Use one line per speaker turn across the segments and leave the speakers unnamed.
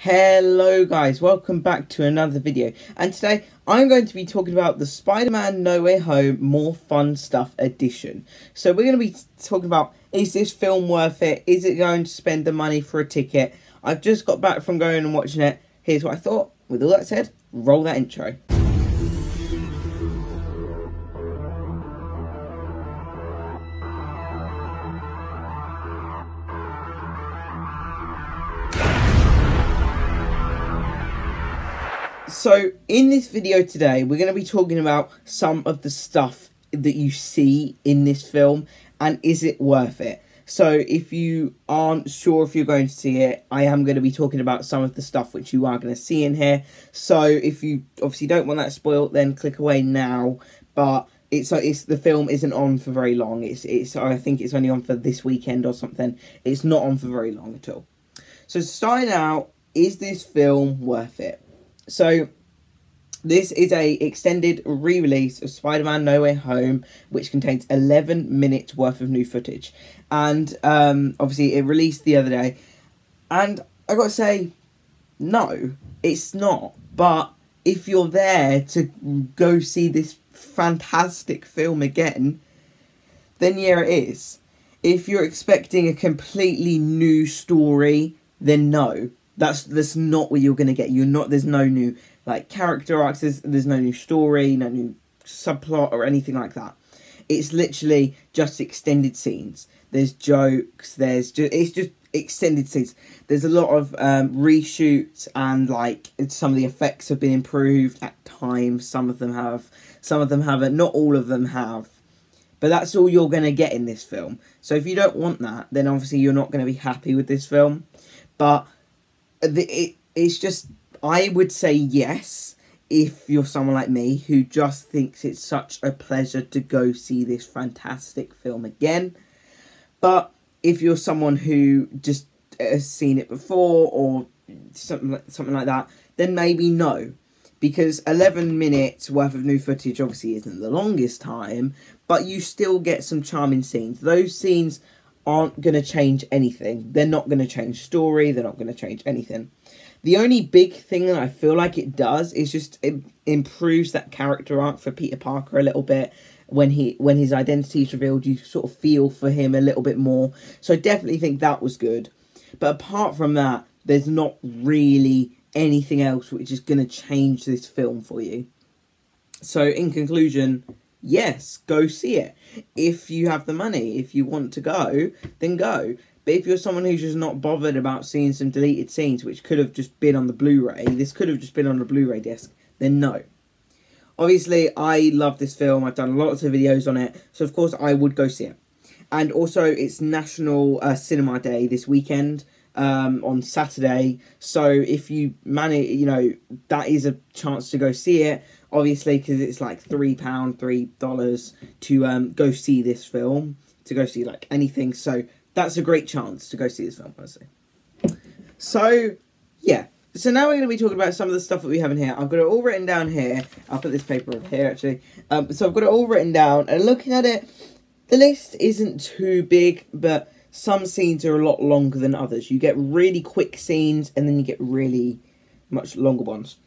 Hello guys, welcome back to another video, and today I'm going to be talking about the Spider-Man No Way Home More Fun Stuff edition. So we're going to be talking about, is this film worth it? Is it going to spend the money for a ticket? I've just got back from going and watching it. Here's what I thought. With all that said, roll that intro. So, in this video today, we're going to be talking about some of the stuff that you see in this film, and is it worth it? So, if you aren't sure if you're going to see it, I am going to be talking about some of the stuff which you are going to see in here. So, if you obviously don't want that spoiled, then click away now. But the film isn't on for very long. I think it's only on for this weekend or something. It's not on for very long at all. So, starting out, is this film worth it? So, this is a extended re-release of Spider-Man No Way Home, which contains 11 minutes worth of new footage. And, obviously, it released the other day. And I gotta say, no, it's not. But if you're there to go see this fantastic film again, then yeah, it is. If you're expecting a completely new story, then no. That's not what you're going to get. There's no new, like, character arcs, there's no new story, no new subplot or anything like that. It's literally just extended scenes. There's jokes, it's just extended scenes. There's a lot of reshoots, and, like, some of the effects have been improved at times. Some of them have, some of them haven't, not all of them have. But that's all you're going to get in this film. So if you don't want that, then obviously you're not going to be happy with this film. But it's just, I would say yes, if you're someone like me who just thinks it's such a pleasure to go see this fantastic film again. But if you're someone who just has seen it before or something like that, then maybe no. Because 11 minutes worth of new footage obviously isn't the longest time, but you still get some charming scenes. Those scenes aren't going to change anything. They're not going to change story. They're not going to change anything. The only big thing that I feel like it does is just it improves that character arc for Peter Parker a little bit. When his identity is revealed, you sort of feel for him a little bit more. So I definitely think that was good. But apart from that, there's not really anything else which is going to change this film for you. So in conclusion, yes, go see it. If you have the money, if you want to go, then go. But if you're someone who's just not bothered about seeing some deleted scenes, which could have just been on the Blu-ray, this could have just been on a Blu-ray disc, then no. Obviously, I love this film. I've done lots of videos on it, so of course I would go see it. And also, it's National Cinema Day this weekend, on Saturday. So if you manage, that is a chance to go see it. Obviously, because it's like £3, $3 to go see this film, to go see like anything. So that's a great chance to go see this film, honestly. So yeah. So now we're going to be talking about some of the stuff that we have in here. I've got it all written down here. I'll put this paper over here, actually. So I've got it all written down, and looking at it, the list isn't too big, but some scenes are a lot longer than others. You get really quick scenes, and then you get really much longer ones.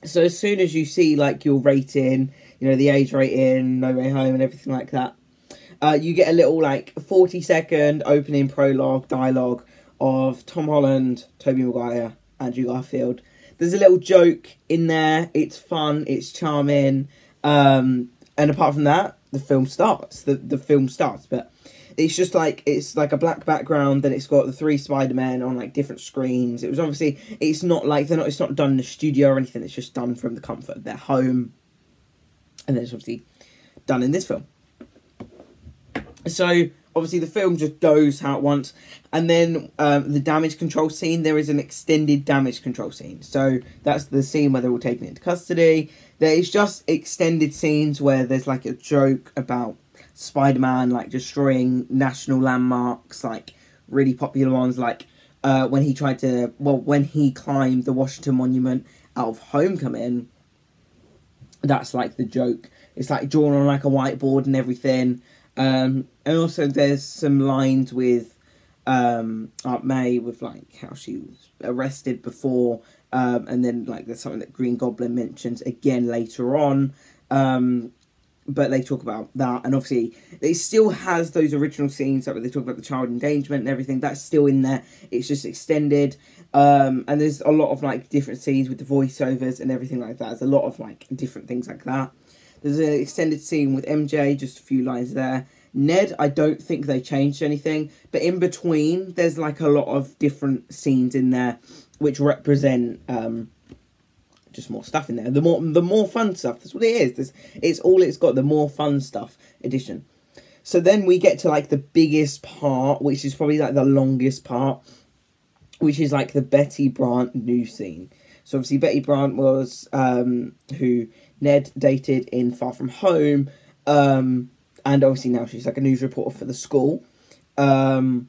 So as soon as you see, like, your rating, the age rating, No Way Home and everything like that, you get a little, like, 40-second opening prologue dialogue of Tom Holland, Tobey Maguire, Andrew Garfield. There's a little joke in there. It's fun. It's charming. And apart from that, the film starts. The film starts, but it's just like, it's like a black background, then it's got the 3 Spider-Men on, like, different screens. It was obviously, it's not like, it's not done in a studio or anything, it's just done from the comfort of their home. And then it's obviously done in this film. So, obviously, the film just goes how it wants. And then, the damage control scene, there is an extended damage control scene. So, that's the scene where they're all taken into custody. There is just extended scenes where there's, like, a joke about Spider-Man, like, destroying national landmarks, like, really popular ones, like, when he climbed the Washington Monument out of Homecoming. That's, like, the joke. It's, like, drawn on, like, a whiteboard and everything. And also there's some lines with Aunt May with like how she was arrested before, and then like there's something that Green Goblin mentions again later on. But they talk about that, and obviously it still has those original scenes where they talk about the child endangerment and everything. That's still in there. It's just extended, and there's a lot of like different scenes with the voiceovers and everything like that. There's a lot of like different things like that. There's an extended scene with MJ, just a few lines there. Ned, I don't think they changed anything, but in between there's like a lot of different scenes in there which represent just more stuff in there. The more fun stuff. That's what it is. It's all it's got. The more fun stuff edition. So then we get to like the biggest part, which is probably like the longest part, which is like the Betty Brant new scene. So obviously Betty Brant was who Ned dated in Far From Home, and obviously now she's like a news reporter for the school, and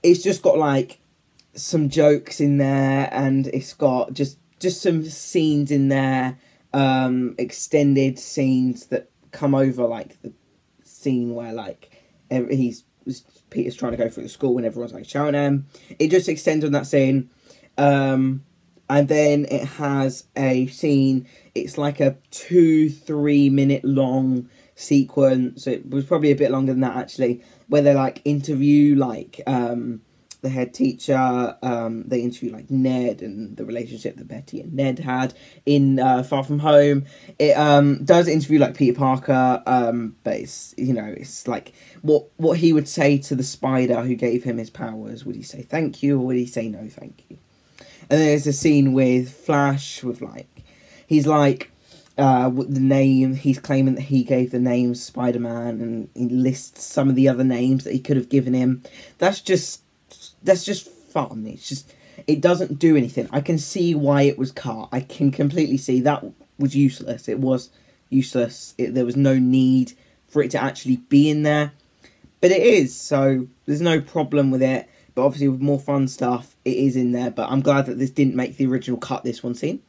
it's just got like some jokes in there, and it's got just some scenes in there, extended scenes that come over like the scene where like Peter's trying to go through the school and everyone's like shouting at him. It just extends on that scene, and then it has a scene. It's like a 2-3 minute long sequence. It was probably a bit longer than that actually, where they like interview like the head teacher. They interview like Ned and the relationship that Betty and Ned had in Far From Home. It does interview like Peter Parker, but it's, you know, it's like what he would say to the spider who gave him his powers. Would he say thank you, or would he say no thank you? And then there's a scene with Flash with like he's like the name, he's claiming that he gave the name Spider-Man, and he lists some of the other names that he could have given him. That's just fun. It's just, it doesn't do anything. I can see why it was cut. I can completely see that was useless. It was useless. There was no need for it to actually be in there, but it is, so there's no problem with it. But obviously with more fun stuff, it is in there. But I'm glad that this didn't make the original cut, this one scene.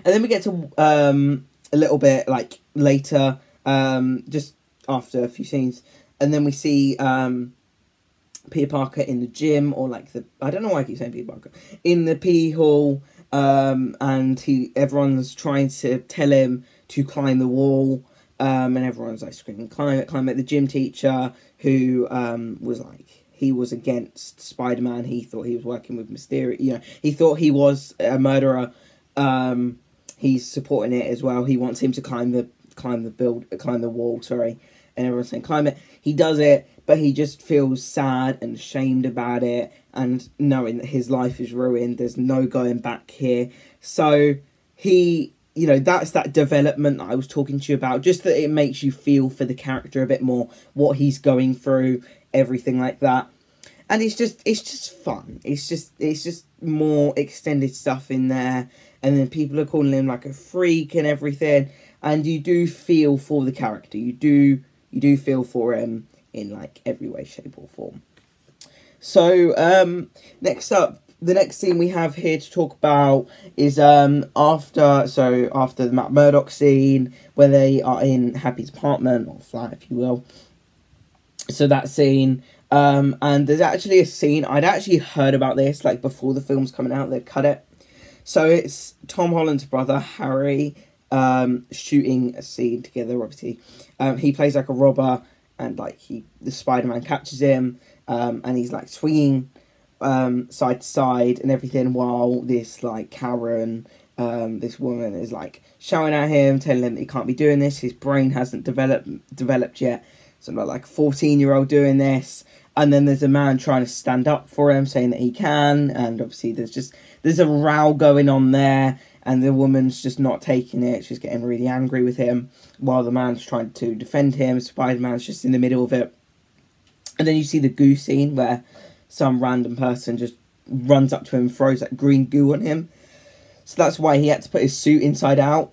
And then we get to a little bit like later, just after a few scenes, and then we see Peter Parker in the gym, or like I don't know why I keep saying Peter Parker, in the PE hall, and everyone's trying to tell him to climb the wall, and everyone's like screaming, climb it, climb it. The gym teacher, who was like, he was against Spider-Man. He thought he was working with Mysterio. You know, he thought he was a murderer. He's supporting it as well. He wants him to climb the wall. Sorry, and everyone's saying climb it. He does it, but he just feels sad and ashamed about it, and knowing that his life is ruined. There's no going back here. So he, you know, that's that development that I was talking to you about. Just that it makes you feel for the character a bit more, what he's going through, everything like that. And it's just fun. It's just more extended stuff in there. And then people are calling him like a freak and everything. And you do feel for the character. You do feel for him in like every way, shape or form. So next up, the next scene we have here to talk about is after the Matt Murdock scene, where they are in Happy's apartment, or flat if you will. So that scene, and there's actually a scene, I'd actually heard about this like before the film's coming out. They'd cut it. So it's Tom Holland's brother Harry shooting a scene together. Obviously, he plays like a robber, and like the Spider-Man catches him, and he's like swinging side to side and everything, while this like Karen, this woman, is like shouting at him, telling him that he can't be doing this. His brain hasn't developed yet. So not like a 14-year-old doing this. And then there's a man trying to stand up for him, saying that he can. And obviously there's a row going on there. And the woman's just not taking it. She's getting really angry with him, while the man's trying to defend him. Spider-Man's just in the middle of it. And then you see the goo scene, where some random person just runs up to him and throws that green goo on him. So that's why he had to put his suit inside out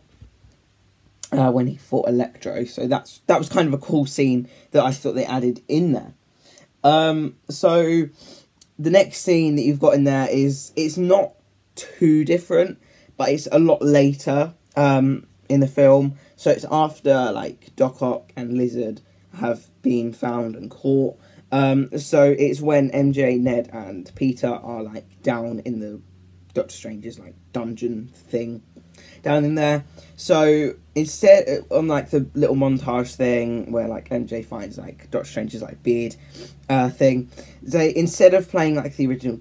when he fought Electro. So that was kind of a cool scene that I thought they added in there. So the next scene that you've got in there it's not too different, but it's a lot later in the film. So it's after like Doc Ock and Lizard have been found and caught. So it's when MJ, Ned, and Peter are like down in the Doctor Strange's like dungeon thing down in there. So instead, on like the little montage thing where like MJ finds like Doctor Strange's like beard thing, they, instead of playing like the original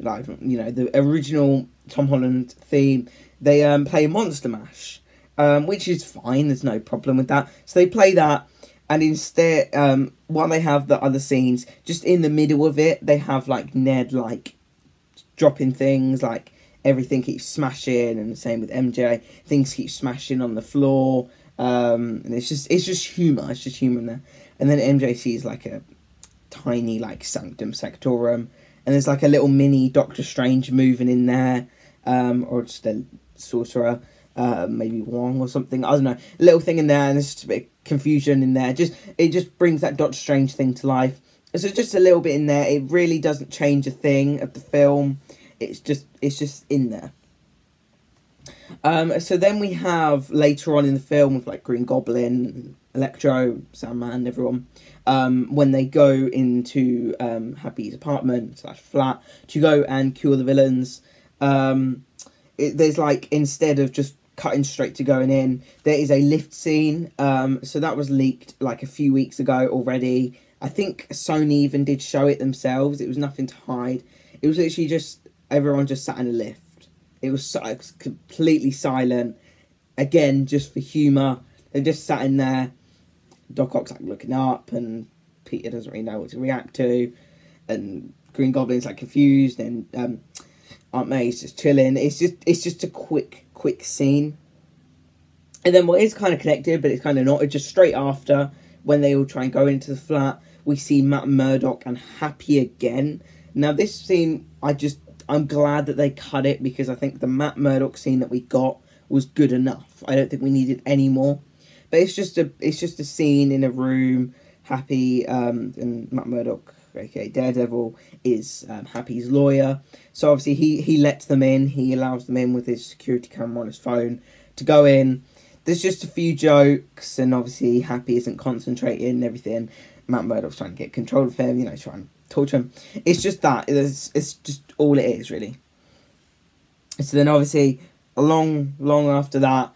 like, you know, the original Tom Holland theme, they play Monster Mash, which is fine. There's no problem with that. So they play that. And instead, while they have the other scenes, just in the middle of it, they have like Ned like dropping things, like everything keeps smashing, and the same with MJ, things keep smashing on the floor. And it's just humour. It's just humour in there. And then MJ sees like a tiny like Sanctum Sanctorum, and there's like a little mini Doctor Strange moving in there, or just a sorcerer. Maybe Wong or something, I don't know, a little thing in there, and there's just a bit of confusion in there. It just brings that Doctor Strange thing to life. So just a little bit in there. It really doesn't change a thing of the film. It's just in there. So then we have later on in the film with like Green Goblin, Electro, Sandman, everyone, when they go into Happy's apartment / flat to go and cure the villains. There's like, instead of just cutting straight to going in, there is a lift scene. So that was leaked like a few weeks ago already. I think Sony even did show it themselves. It was nothing to hide. It was literally just everyone just sat in a lift. It was completely silent. Again, just for humour. They just sat in there. Doc Ock's like looking up, and Peter doesn't really know what to react to, and Green Goblin's like confused, and Aunt May's just chilling. It's just a quick scene. And then what is kind of connected, but it's kind of not, it's just straight after, when they all try and go into the flat, we see Matt Murdock and Happy again. Now this scene, I'm glad that they cut it, because I think the Matt Murdock scene that we got was good enough. I don't think we needed any more. But it's just a scene in a room. Happy and Matt Murdock, aka Daredevil, is Happy's lawyer. So obviously he lets them in. He allows them in with his security camera on his phone to go in. There's just a few jokes, and obviously Happy isn't concentrating and everything. Matt Murdock's trying to get control of him, you know, trying to talk to him. It's just that. It's just all it is, really. So then obviously, long after that,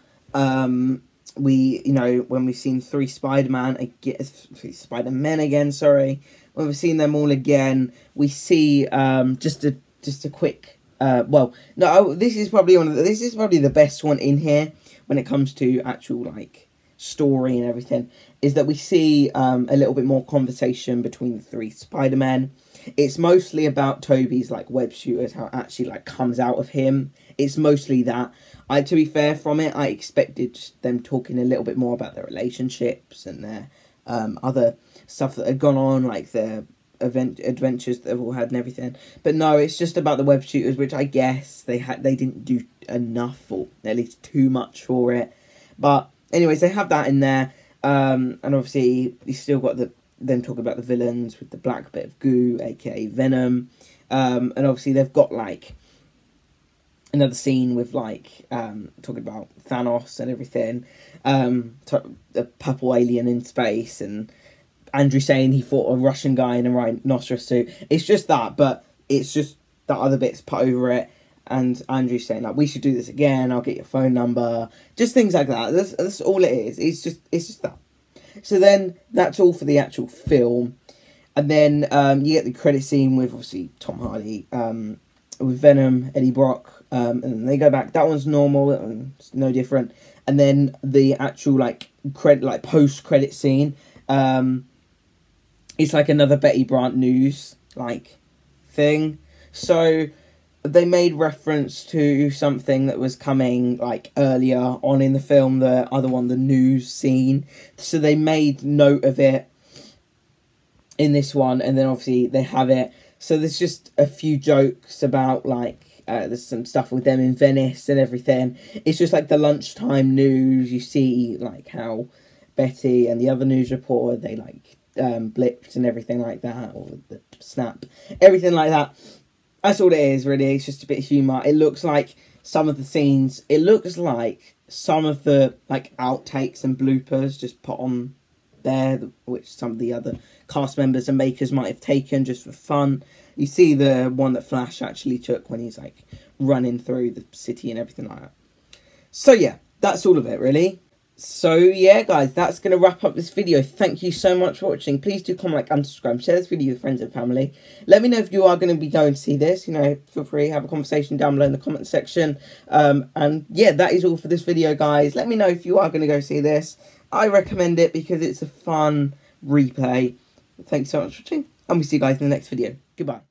we, you know, when we've seen three Spider-Men again, sorry. When we've seen them all again, we see just a quick well, no, this is probably the best one in here when it comes to actual like story and everything, is that we see a little bit more conversation between the three Spider-Men. It's mostly about Toby's like web shooters, how it actually like comes out of him. It's mostly that. To be fair, from it, I expected just them talking a little bit more about their relationships and their other stuff that had gone on, like their adventures that they've all had and everything. But no, it's just about the web shooters, which I guess they didn't do enough, or at least too much for it. But anyways, they have that in there, and obviously you still got them talking about the villains with the black bit of goo, aka Venom, and obviously they've got like another scene with like talking about Thanos and everything, a purple alien in space, and Andrew saying he fought a Russian guy in a rhinoceros suit. It's just that, but it's just that other bits put over it. And Andrew saying like, we should do this again. I'll get your phone number. Just things like that. That's all it is. It's just that. So then that's all for the actual film. And then you get the credit scene with obviously Tom Hardy, with Venom, Eddie Brock, and then they go back. That one's normal. It's no different. And then the actual like post credit scene. It's like another Betty Brant news like thing. So they made reference to something that was coming like earlier on in the film, the other one, the news scene. So they made note of it in this one, and then obviously they have it. So there's just a few jokes about like there's some stuff with them in Venice and everything. It's just like the lunchtime news. You see like how Betty and the other news reporter, they like blipped and everything like that, or the snap, everything like that. That's all it is, really. It's just a bit of humour. It looks like some of the scenes, it looks like some of the like outtakes and bloopers just put on there, which some of the other cast members and makers might have taken just for fun. You see the one that Flash actually took when he's like running through the city and everything like that. So yeah, that's all of it really. So yeah guys, that's going to wrap up this video. Thank you so much for watching. Please do comment, like and subscribe. Share this video with friends and family. Let me know if you are going to be going to see this. You know, feel free to have a conversation down below in the comment section. And yeah, that is all for this video guys. Let me know if you are going to go see this. I recommend it because it's a fun replay. Thanks so much for watching, and we'll see you guys in the next video. Goodbye.